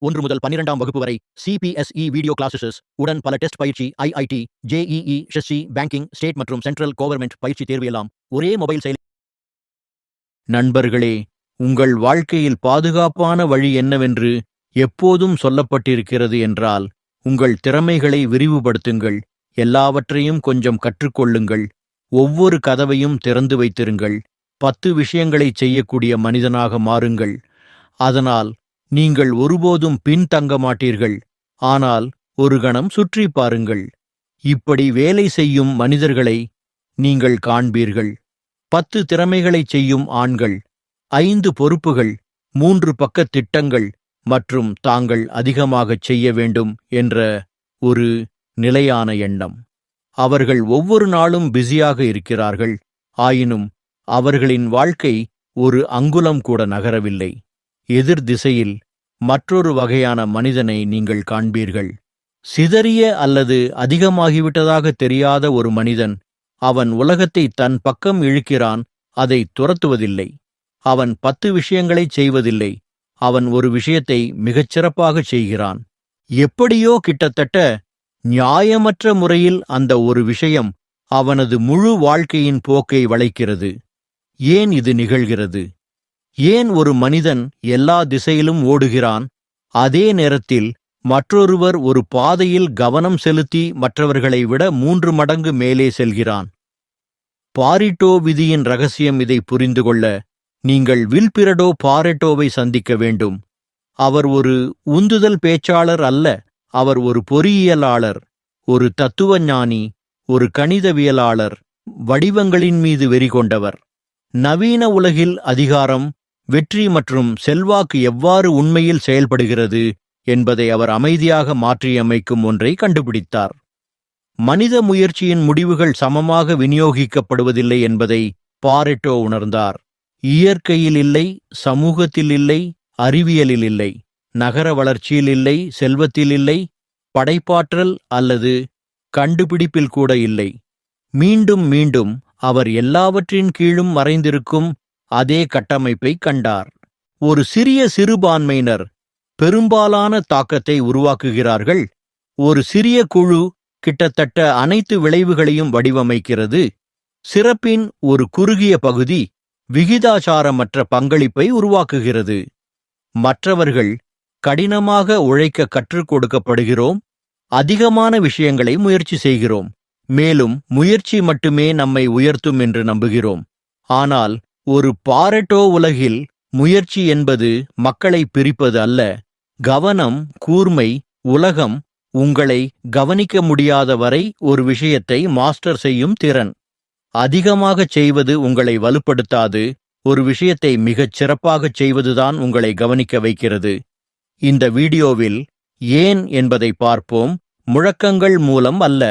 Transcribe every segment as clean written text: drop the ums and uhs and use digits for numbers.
1 முதல் 12ஆம் வகுப்பு வரை CPSE வீடியோ கிளாஸஸ் உடன் பல டெஸ்ட் பயிற்சி IIT, JEE, SSC, banking, state மற்றும் சென்ட்ரல் கவர்மெண்ட் பயிற்சி தேர்வு எல்லாம் ஒரே மொபைல் செயலி. நண்பர்களே, உங்கள் வாழ்க்கையில் பாதுகாப்பான வழி என்னவென்று எப்போதும் சொல்லப்பட்டிருக்கிறது என்றால், உங்கள் திறமைகளை விரிவுபடுத்துங்கள், எல்லாவற்றையும் கொஞ்சம் கற்றுக்கொள்ளுங்கள், ஒவ்வொரு கதவையும் திறந்து வைத்திருங்கள், 10 விஷயங்களை செய்யக்கூடிய மனிதனாக மாறுங்கள். அதனால் நீங்கள் ஒருபோதும் பின்தங்க மாட்டீர்கள். ஆனால் ஒரு கணம் சுற்றி பாருங்கள். இப்படி வேலை செய்யும் மனிதர்களை நீங்கள் காண்பீர்கள். 10 திறமைகளைச் செய்யும் ஆண்கள், 5 பொறுப்புகள், 3 பக்கத் திட்டங்கள் மற்றும் தாங்கள் அதிகமாகச் செய்ய வேண்டும் என்ற ஒரு நிலையான எண்ணம். அவர்கள் ஒவ்வொரு நாளும் பிஸியாக இருக்கிறார்கள். ஆயினும் அவர்களின் வாழ்க்கை ஒரு அங்குலம் கூட நகரவில்லை. எதிர் திசையில் மற்றொரு வகையான மனிதனை நீங்கள் காண்பீர்கள். சிதறிய அல்லது அதிகமாகிவிட்டதாக தெரியாத ஒரு மனிதன். அவன் உலகத்தை தன் பக்கம் இழுக்கிறான், அதை துரத்துவதில்லை. அவன் 10 விஷயங்களைச் செய்வதில்லை. அவன் ஒரு விஷயத்தை மிகச்சிறப்பாகச் செய்கிறான். எப்படியோ கிட்டத்தட்ட நியாயமற்ற முறையில் அந்த ஒரு விஷயம் அவனது முழு வாழ்க்கையின் போக்கை வளைக்கிறது. ஏன் இது நிகழ்கிறது? ஏன் ஒரு மனிதன் எல்லா திசையிலும் ஓடுகிறான், அதே நேரத்தில் மற்றொருவர் ஒரு பாதையில் கவனம் செலுத்தி மற்றவர்களை விட 3 மடங்கு மேலே செல்கிறான்? பாரிட்டோ விதியின் ரகசியம் இதை புரிந்து கொள்ள நீங்கள் வில்பிரடோ பாரெட்டோவை சந்திக்க வேண்டும். அவர் ஒரு உந்துதல் பேச்சாளர் அல்ல, அவர் ஒரு பொறியியலாளர், ஒரு தத்துவஞானி, ஒரு கணிதவியலாளர், வடிவங்களின் மீது வெறி கொண்டவர். நவீன உலகில் அதிகாரம், வெற்றி மற்றும் செல்வாக்கு எவ்வாறு உண்மையில் செயல்படுகிறது என்பதை அவர் அமைதியாக மாற்றியமைக்கும் ஒன்றை கண்டுபிடித்தார். மனித முயற்சியின் முடிவுகள் சமமாக விநியோகிக்கப்படுவதில்லை என்பதை பாரெட்டோ உணர்ந்தார். இயற்கையில் இல்லை, சமூகத்தில் இல்லை, அறிவியலில் இல்லை, நகர வளர்ச்சியில் இல்லை, செல்வத்தில் இல்லை, படைப்பாற்றல் அல்லது கண்டுபிடிப்பில் கூட இல்லை. மீண்டும் மீண்டும் அவர் எல்லாவற்றின் கீழும் மறைந்திருக்கும் அதே கட்டமைப்பை கண்டார். ஒரு சிறிய சிறுபான்மையினர் பெரும்பாலான தாக்கத்தை உருவாக்குகிறார்கள். ஒரு சிறிய குழு கிட்டத்தட்ட அனைத்து விளைவுகளையும் வடிவமைக்கிறது. சிறப்பின் ஒரு குறுகிய பகுதி விகிதாசாரமற்ற பங்களிப்பை உருவாக்குகிறது. மற்றவர்கள் கடினமாக உழைக்க கற்றுக் கொடுக்கப்படுகிறோம். அதிகமான விஷயங்களை முயற்சி செய்கிறோம். மேலும் முயற்சி மட்டுமே நம்மை உயர்த்தும் என்று நம்புகிறோம். ஆனால் ஒரு பாரெட்டோ உலகில் முயற்சி என்பது மக்களை பிரிப்பது அல்ல. கவனம், கூர்மை, உலகம் உங்களை கவனிக்க முடியாத வரை ஒரு விஷயத்தை மாஸ்டர் செய்யும் திறன். அதிகமாகச் செய்வது உங்களை வலுப்படுத்தாது. ஒரு விஷயத்தை மிகச் சிறப்பாகச் செய்வதுதான் உங்களை கவனிக்க வைக்கிறது. இந்த வீடியோவில் ஏன் என்பதை பார்ப்போம். முழக்கங்கள் மூலம் அல்ல,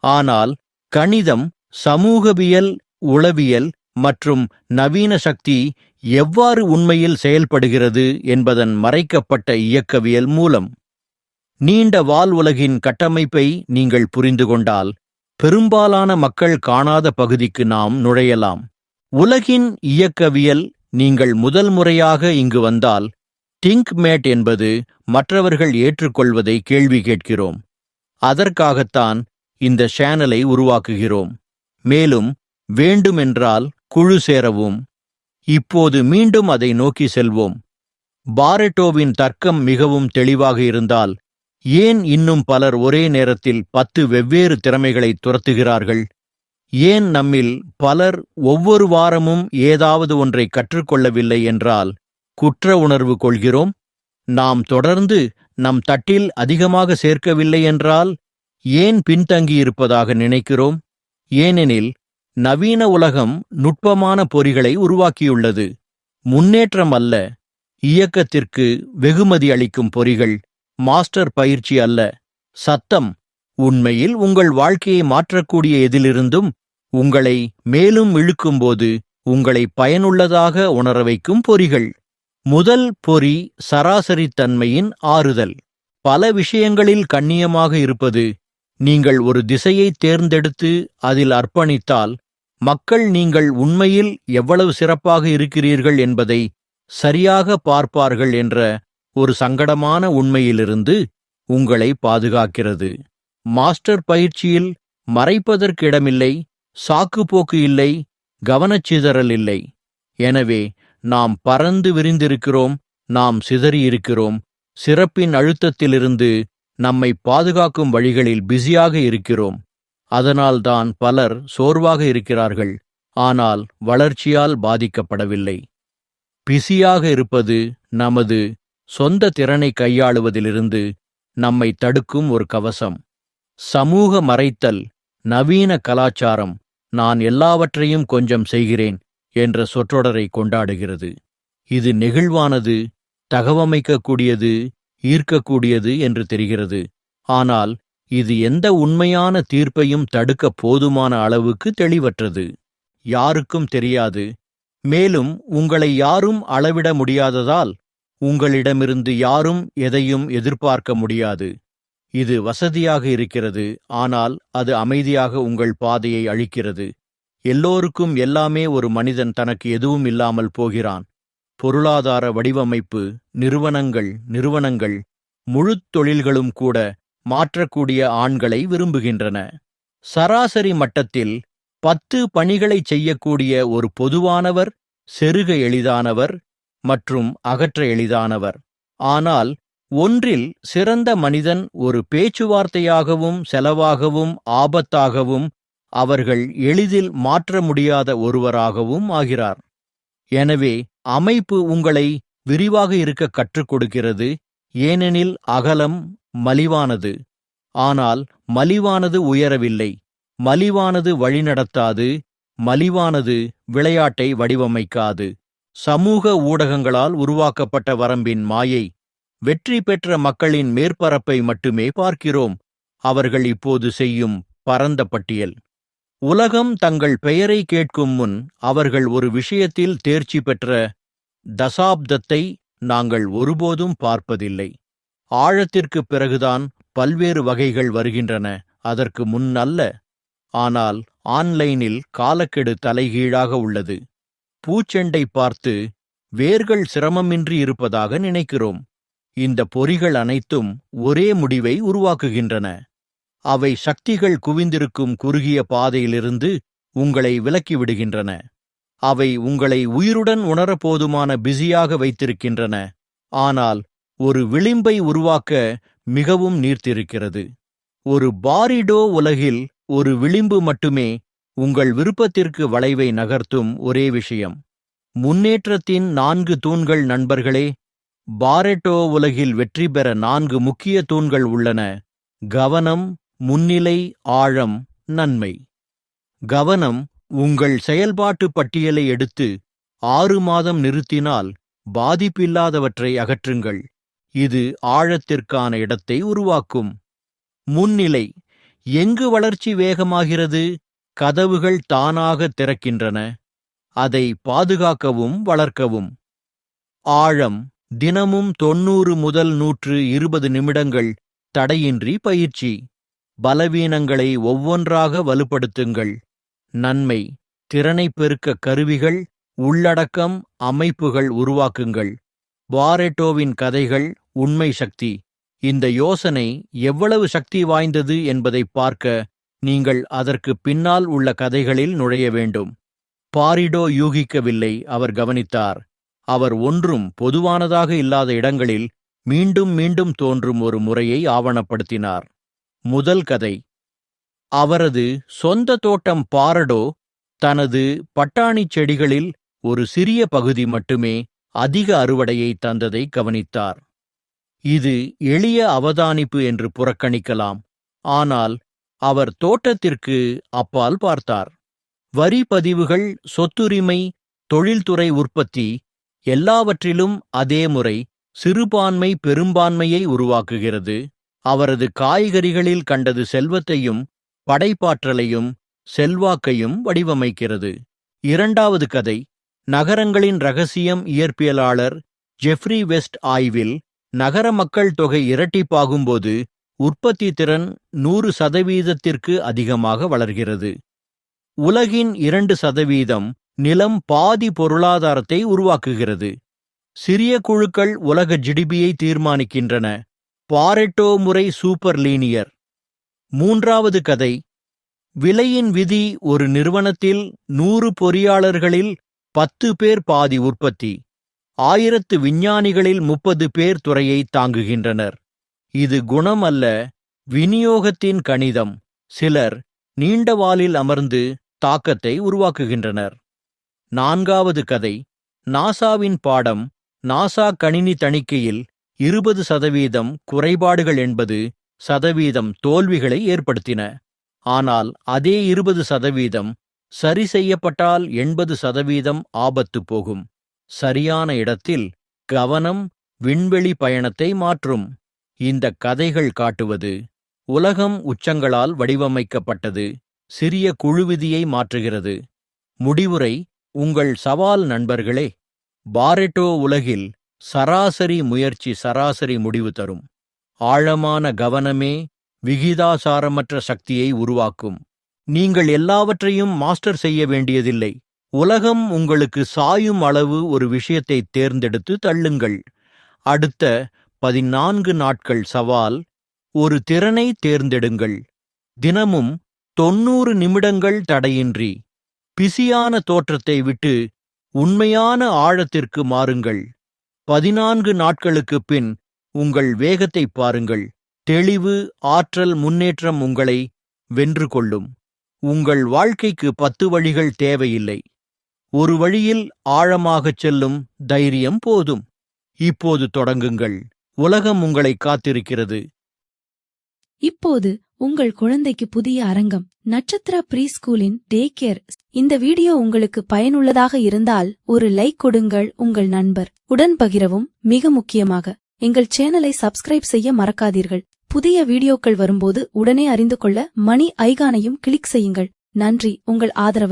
ஆனால் கணிதம், சமூகவியல், உளவியல் மற்றும் நவீன சக்தி எவ்வாறு உண்மையில் செயல்படுகிறது என்பதன் மறைக்கப்பட்ட இயக்கவியல் மூலம். நீண்ட வால் உலகின் கட்டமைப்பை நீங்கள் புரிந்து கொண்டால் பெரும்பாலான மக்கள் காணாத பகுதிக்கு நாம் நுழையலாம். உலகின் இயக்கவியல். நீங்கள் முதல் முறையாக இங்கு வந்தால் திங்க் மேட் என்பது மற்றவர்கள் ஏற்றுக்கொள்வதை கேள்வி கேட்கிறோம். அதற்காகத்தான் இந்த சேனலை உருவாக்குகிறோம். மேலும் வேண்டுமென்றால் குழு சேரவும். இப்போது மீண்டும் அதை நோக்கி செல்வோம். பாரெட்டோவின் தர்க்கம் மிகவும் தெளிவாக இருந்தால் ஏன் இன்னும் பலர் ஒரே நேரத்தில் 10 வெவ்வேறு திறமைகளை துரத்துகிறார்கள்? ஏன் நம்மில் பலர் ஒவ்வொரு வாரமும் ஏதாவது ஒன்றை கற்றுக்கொள்ளவில்லை என்றால் குற்ற உணர்வு கொள்கிறோம்? நாம் தொடர்ந்து நம் தட்டில் அதிகமாக சேர்க்கவில்லை என்றால் ஏன் பின்தங்கியிருப்பதாக நினைக்கிறோம்? ஏனெனில் நவீன உலகம் நுட்பமான பொறிகளை உருவாக்கியுள்ளது. முன்னேற்றம் அல்ல, இயக்கத்திற்கு வெகுமதி அளிக்கும் பொறிகள். மாஸ்டர் பயிற்சி அல்ல, சத்தம். உண்மையில் உங்கள் வாழ்க்கையை மாற்றக்கூடிய எதிலிருந்தும் உங்களை மேலும் இழுக்கும்போது உங்களை பயனுள்ளதாக உணர வைக்கும் பொறிகள். முதல் பொறி சராசரித்தன்மையின் ஆறுதல். பல விஷயங்களில் கண்ணியமாக இருப்பது. நீங்கள் ஒரு திசையை தேர்ந்தெடுத்து அதில் அர்ப்பணித்தால் மக்கள் நீங்கள் உண்மையில் எவ்வளவு சிறப்பாக இருக்கிறீர்கள் என்பதை சரியாக பார்ப்பார்கள் என்ற ஒரு சங்கடமான உண்மையிலிருந்து உங்களை பாதுகாக்கிறது. மாஸ்டர் பயிற்சியில் மறைப்பதற்கிடமில்லை, சாக்குப்போக்கு இல்லை, கவனச்சிதறல் இல்லை. எனவே நாம் பறந்து விரிந்திருக்கிறோம், நாம் சிதறியிருக்கிறோம். சிறப்பின் அழுத்தத்திலிருந்து நம்மை பாதுகாக்கும் வழிகளில் பிஸியாக இருக்கிறோம். அதனால்தான் பலர் சோர்வாக இருக்கிறார்கள், ஆனால் வளர்ச்சியால் பாதிக்கப்படவில்லை. பிஸியாக இருப்பது நமது சொந்த திறனை கையாளுவதிலிருந்து நம்மை தடுக்கும் ஒரு கவசம். சமூக மறைத்தல், நவீன கலாச்சாரம் நான் எல்லாவற்றையும் கொஞ்சம் செய்கிறேன் என்ற சொற்றொடரை கொண்டாடுகிறது. இது நெகிழ்வானது, தகவமைக்கக்கூடியது, ஈர்க்கக்கூடியது என்று தெரிகிறது. ஆனால் இது எந்த உண்மையான தீர்ப்பையும் தடுக்க போதுமான அளவுக்கு தெளிவற்றது. யாருக்கும் தெரியாது. மேலும் உங்களை யாரும் அளவிட முடியாததால் உங்களிடமிருந்து யாரும் எதையும் எதிர்பார்க்க முடியாது. இது வசதியாக இருக்கிறது, ஆனால் அது அமைதியாக உங்கள் பாதையை அழிக்கிறது. எல்லோருக்கும் எல்லாமே ஒரு மனிதன் தனக்கு எதுவும் இல்லாமல் போகிறான். பொருளாதார வடிவமைப்பு, நிறுவனங்கள், முழு தொழில்களும் கூட மாற்றக்கூடிய ஆண்களை விரும்புகின்றன. சராசரி மட்டத்தில் 10 பணிகளை செய்யக்கூடிய ஒரு பொதுவானவர், செருக எளிதானவர் மற்றும் அகற்ற எளிதானவர். ஆனால் ஒன்றில் சிறந்த மனிதன் ஒரு பேச்சுவார்த்தையாகவும் செலவாகவும் ஆபத்தாகவும் அவர்கள் எளிதில் மாற்ற முடியாத ஒருவராகவும் ஆகிறார். எனவே அமைப்பு உங்களை விரிவாக இருக்க கற்றுக் கொடுக்கிறது, ஏனெனில் அகலம் மலிவானது. ஆனால் மலிவானது உயரவில்லை. மலிவானது வழிநடத்தாது, மலிவானது விளையாட்டை வடிவமைக்காது. சமூக ஊடகங்களால் உருவாக்கப்பட்ட வரம்பின் மாயை. வெற்றி பெற்ற மக்களின் மேற்பரப்பை மட்டுமே பார்க்கிறோம். அவர்கள் இப்போது செய்யும் பரந்த பட்டியல். உலகம் தங்கள் பெயரை கேட்கும் முன் அவர்கள் ஒரு விஷயத்தில் தேர்ச்சி பெற்ற தசாப்தத்தை நாங்கள் ஒருபோதும் பார்ப்பதில்லை. ஆழத்திற்குப் பிறகுதான் பல்வேறு வகைகள் வருகின்றன, அதற்கு முன் அல்ல. ஆனால் ஆன்லைனில் காலக்கெடு தலைகீழாக உள்ளது. பூச்செண்டை பார்த்து வேர்கள் சிரமமின்றி இருப்பதாக நினைக்கிறோம். இந்த பொறிகள் அனைத்தும் ஒரே முடிவை உருவாக்குகின்றன. அவை சக்திகள் குவிந்திருக்கும் குறுகிய பாதையிலிருந்து உங்களை விலக்கிவிடுகின்றன. அவை உங்களை உயிருடன் உணரப்போதுமான பிஸியாக வைத்திருக்கின்றன. ஆனால் ஒரு விளிம்பை உருவாக்க மிகவும் நீர்த்திருக்கிறது. ஒரு பாரிடோ உலகில் ஒரு விளிம்பு மட்டுமே உங்கள் விருப்பத்திற்கு வளைவை நகர்த்தும் ஒரே விஷயம். முன்னேற்றத்தின் 4 தூண்கள் நண்பர்களே. பாரெட்டோ உலகில் வெற்றி பெற 4 முக்கிய தூண்கள் உள்ளன: கவனம், முன்னிலை, ஆழம், நன்மை. கவனம். உங்கள் செயல்பாட்டு பட்டியலை எடுத்து 6 மாதம் நிறுத்தினால் பாதிப்பில்லாதவற்றை அகற்றுங்கள். இது ஆழத்திற்கான இடத்தை உருவாக்கும். முன்னிலை. எங்கு வளர்ச்சி வேகமாகிறது, கதவுகள் தானாக திறக்கின்றன. அதை பாதுகாக்கவும் வளர்க்கவும். ஆழம். தினமும் 90 முதல் 120 நிமிடங்கள் தடையின்றி பயிற்சி. பலவீனங்களை ஒவ்வொன்றாக வலுப்படுத்துங்கள். நன்மை. திறனை பெருக்க கருவிகள், உள்ளடக்கம், அமைப்புகள் உருவாக்குங்கள். பாரெட்டோவின் கதைகள் உண்மை சக்தி. இந்த யோசனை எவ்வளவு சக்தி வாய்ந்தது என்பதை பார்க்க நீங்கள் அதற்கு பின்னால் உள்ள கதைகளில் நுழைய வேண்டும். பாரிடோ யூகிக்கவில்லை, அவர் கவனித்தார். அவர் ஒன்றும் பொதுவானதாக இல்லாத இடங்களில் மீண்டும் மீண்டும் தோன்றும் ஒரு முறையை ஆவணப்படுத்தினார். முதல் கதை. அவரது சொந்த தோட்டம் பாரடோ தனது பட்டாணிச் செடிகளில் ஒரு சிறிய பகுதி மட்டுமே அதிக அறுவடையை தந்ததை கவனித்தார். இது எளிய அவதானிப்பு என்று புறக்கணிக்கலாம், ஆனால் அவர் தோட்டத்திற்கு அப்பால் பார்த்தார். வரி பதிவுகள், சொத்துரிமை, தொழில்துறை உற்பத்தி, எல்லாவற்றிலும் அதே முறை சிறுபான்மை பெரும்பான்மையை உருவாக்குகிறது. அவரது காய்கறிகளில் கண்டது செல்வத்தையும் படைப்பாற்றலையும் செல்வாக்கையும் வடிவமைக்கிறது. இரண்டாவது கதை. நகரங்களின் ரகசியம். இயற்பியலாளர் ஜெஃப்ரி வெஸ்ட் ஆய்வில் நகர மக்கள் தொகை இரட்டிப்பாகும்போது உற்பத்தி திறன் 100% அதிகமாக வளர்கிறது. உலகின் 2% நிலம் பாதி பொருளாதாரத்தை உருவாக்குகிறது. சிறிய குழுக்கள் உலக ஜிடிபியை தீர்மானிக்கின்றன. பாரெட்டோ முறை சூப்பர் லீனியர். மூன்றாவது கதை. விலையின் விதி. ஒரு நிறுவனத்தில் 100 பொறியாளர்களில் 10 பேர் பாதி உற்பத்தி. 1000 விஞ்ஞானிகளில் 30 பேர் துறையை தாங்குகின்றனர். இது குணம் அல்ல, விநியோகத்தின் கணிதம். சிலர் நீண்ட வாலில் அமர்ந்து தாக்கத்தை உருவாக்குகின்றனர். நான்காவது கதை. நாசாவின் பாடம். நாசா கணினி தணிக்கையில் 20% குறைபாடுகள் 80% தோல்விகளை ஏற்படுத்தின. ஆனால் அதே 20% சரி செய்யப்பட்டால் 80% ஆபத்து போகும். சரியான இடத்தில் கவனம் விண்வெளி பயணத்தை மாற்றும். இந்த கதைகள் காட்டுவது உலகம் உச்சங்களால் வடிவமைக்கப்பட்டது, சிறிய குழுவிதியை மாற்றுகிறது. முடிவுரை. உங்கள் சவால் நண்பர்களே. பாரெட்டோ உலகில் சராசரி முயற்சி சராசரி முடிவு தரும். ஆழமான கவனமே விகிதாசாரமற்ற சக்தியை உருவாக்கும். நீங்கள் எல்லாவற்றையும் மாஸ்டர் செய்ய வேண்டியதில்லை. உலகம் உங்களுக்கு சாயும் அளவு ஒரு விஷயத்தை தேர்ந்தெடுத்து தள்ளுங்கள். அடுத்த 14 நாட்கள் சவால். ஒரு திறனை தேர்ந்தெடுங்கள். தினமும் 90 நிமிடங்கள் தடையின்றி. பிசியான தோற்றத்தை விட்டு உண்மையான ஆழத்திற்கு மாறுங்கள். 14 நாட்களுக்குப் பின் உங்கள் வேகத்தை பாருங்கள். தெளிவு, ஆற்றல், முன்னேற்றம் உங்களை வென்று கொள்ளும். உங்கள் வாழ்க்கைக்கு 10 வழிகள் தேவையில்லை. ஒரு வழியில் ஆழமாகச் செல்லும் தைரியம் போதும். இப்போது தொடங்குங்கள். உலகம் உங்களை காத்திருக்கிறது. இப்போது உங்கள் குழந்தைக்கு புதிய அரங்கம். நட்சத்திர ப்ரீ ஸ்கூலின் டே கேர். இந்த வீடியோ உங்களுக்கு பயனுள்ளதாக இருந்தால் ஒரு லைக் கொடுங்கள். உங்கள் நண்பர் உடன் பகிரவும். மிக முக்கியமாக எங்கள் சேனலை சப்ஸ்கிரைப் செய்ய மறக்காதீர்கள். புதிய வீடியோக்கள் வரும்போது உடனே அறிந்து கொள்ள மணி ஐகானையும் கிளிக் செய்யுங்கள். நன்றி உங்கள் ஆதரவு.